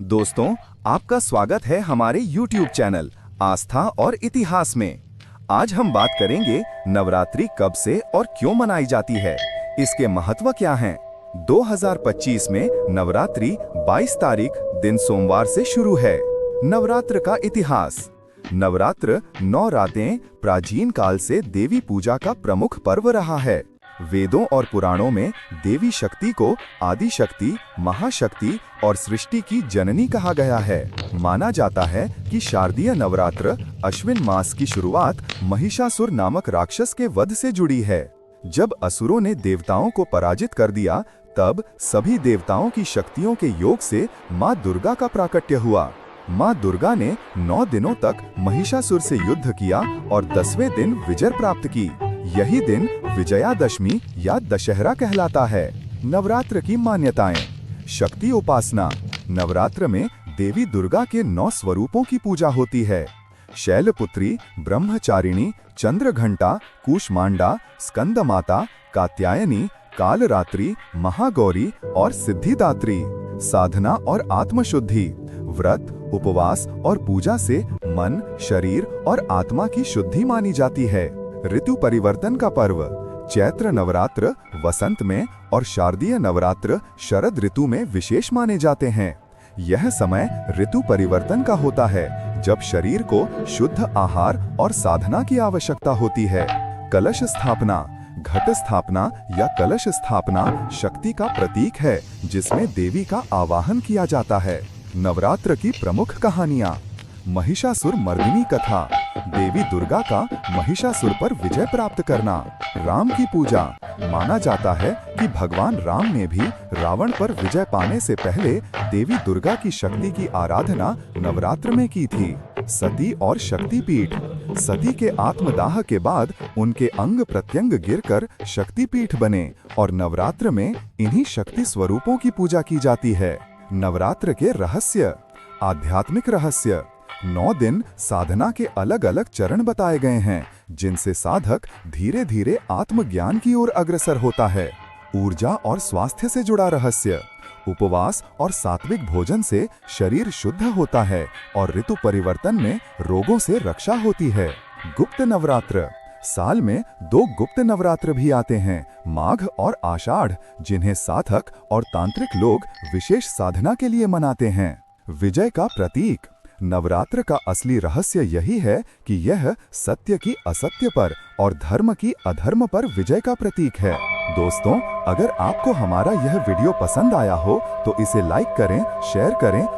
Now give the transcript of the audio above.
दोस्तों, आपका स्वागत है हमारे YouTube चैनल आस्था और इतिहास में। आज हम बात करेंगे नवरात्रि कब से और क्यों मनाई जाती है, इसके महत्व क्या हैं। 2025 में नवरात्रि 22 तारीख दिन सोमवार से शुरू है। नवरात्र का इतिहास। नवरात्र 9 रातें प्राचीन काल से देवी पूजा का प्रमुख पर्व रहा है। वेदों और पुराणों में देवी शक्ति को आदि शक्ति, महाशक्ति और सृष्टि की जननी कहा गया है। माना जाता है कि शारदीय नवरात्र अश्विन मास की शुरुआत महिषासुर नामक राक्षस के वध से जुड़ी है। जब असुरों ने देवताओं को पराजित कर दिया, तब सभी देवताओं की शक्तियों के योग से माँ दुर्गा का प्राकट्य हुआ। माँ दुर्गा ने 9 दिनों तक महिषासुर से युद्ध किया और 10वें दिन विजय प्राप्त की। यही दिन विजयादशमी या दशहरा कहलाता है। नवरात्र की मान्यताएं। शक्ति उपासना। नवरात्र में देवी दुर्गा के 9 स्वरूपों की पूजा होती है। शैलपुत्री, ब्रह्मचारिणी, चंद्रघंटा, कूष्मांडा, स्कंदमाता, कात्यायनी, कालरात्रि, महागौरी और सिद्धिदात्री। साधना और आत्मशुद्धि। व्रत, उपवास और पूजा से मन, शरीर और आत्मा की शुद्धि मानी जाती है। ऋतु परिवर्तन का पर्व। चैत्र नवरात्र वसंत में और शारदीय नवरात्र शरद ऋतु में विशेष माने जाते हैं। यह समय ऋतु परिवर्तन का होता है, जब शरीर को शुद्ध आहार और साधना की आवश्यकता होती है। कलश स्थापना। घट स्थापना या कलश स्थापना शक्ति का प्रतीक है, जिसमें देवी का आवाहन किया जाता है। नवरात्र की प्रमुख कहानियाँ। महिषासुर मर्दिनी कथा। देवी दुर्गा का महिषासुर पर विजय प्राप्त करना। राम की पूजा। माना जाता है कि भगवान राम ने भी रावण पर विजय पाने से पहले देवी दुर्गा की शक्ति की आराधना नवरात्र में की थी। सती और शक्तिपीठ। सती के आत्मदाह के बाद उनके अंग प्रत्यंग गिरकर शक्तिपीठ बने और नवरात्र में इन्हीं शक्ति स्वरूपों की पूजा की जाती है। नवरात्र के रहस्य। आध्यात्मिक रहस्य। 9 दिन साधना के अलग अलग चरण बताए गए हैं, जिनसे साधक धीरे धीरे आत्मज्ञान की ओर अग्रसर होता है। ऊर्जा और स्वास्थ्य से जुड़ा रहस्य। उपवास और सात्विक भोजन से शरीर शुद्ध होता है और ऋतु परिवर्तन में रोगों से रक्षा होती है। गुप्त नवरात्र। साल में 2 गुप्त नवरात्र भी आते हैं, माघ और आषाढ़, जिन्हें साधक और तांत्रिक लोग विशेष साधना के लिए मनाते हैं। विजय का प्रतीक। नवरात्र का असली रहस्य यही है कि यह सत्य की असत्य पर और धर्म की अधर्म पर विजय का प्रतीक है। दोस्तों, अगर आपको हमारा यह वीडियो पसंद आया हो तो इसे लाइक करें, शेयर करें